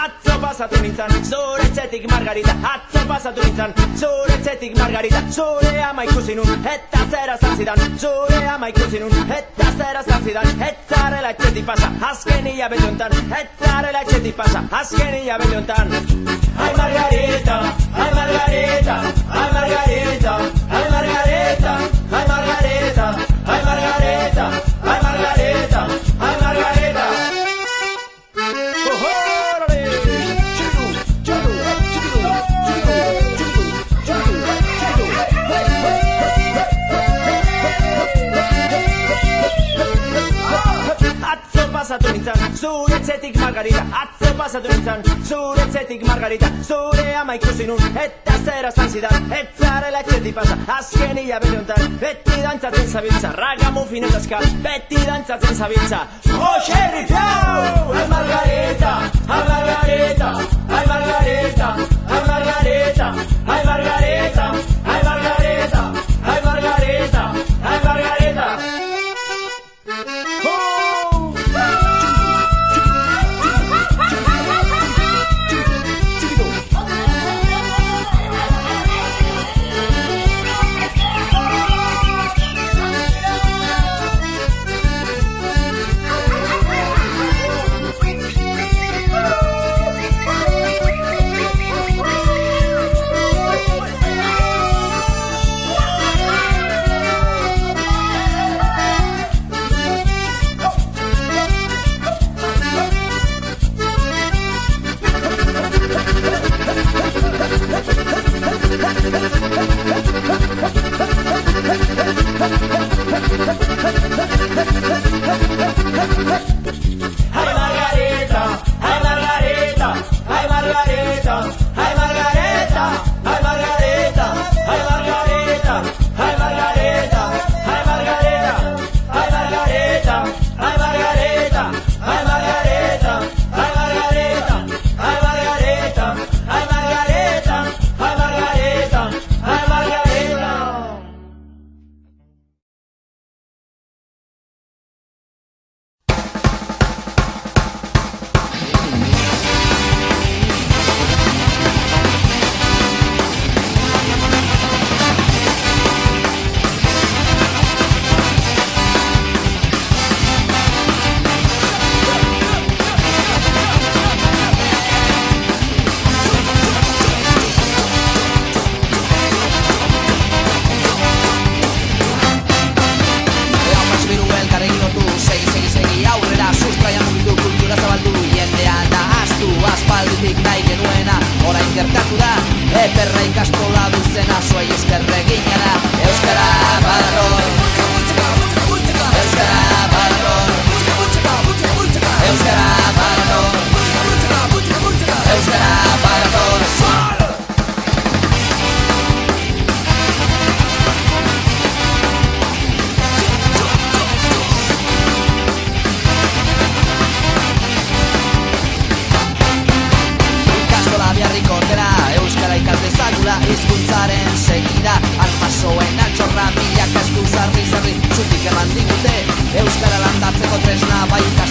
atzo pasatu nintzan, zure etxetik Margarita. Atzo pasatu nintzan, zure etxetik Margarita. Zure ama ikusi nun, eta zera zantzidan. Zure ama ikusi nun, eta zera zantzidan. Etzarela etxetik pasa, azken hilabete hontan. Etzarela etxetik pasa, azken hilabete hontan. Ai Margarita, ai Margarita, ai Margarita, ai Margarita, ai Margarita, ai Margarita, ai Margarita, ai Margarita. Pasatu nintzan, zure etxetik Margarita. Atzo pasatu nintzan, zure etxetik Margarita. Zure ama ikusi nun, eta zera zantzidan. Etzarela etxetik pasa, azken hilabete hontan. Beti dantzatzen zabiltza, ragamuffin eta ska. Beti dantzatzen zabiltza. Joxerri piau! Ai Margarita, ai Margarita, ai Margarita, ai Margarita, ai Margarita, ai Margarita, ai Margarita, ai Margarita. Euskara landatzeko tresna baita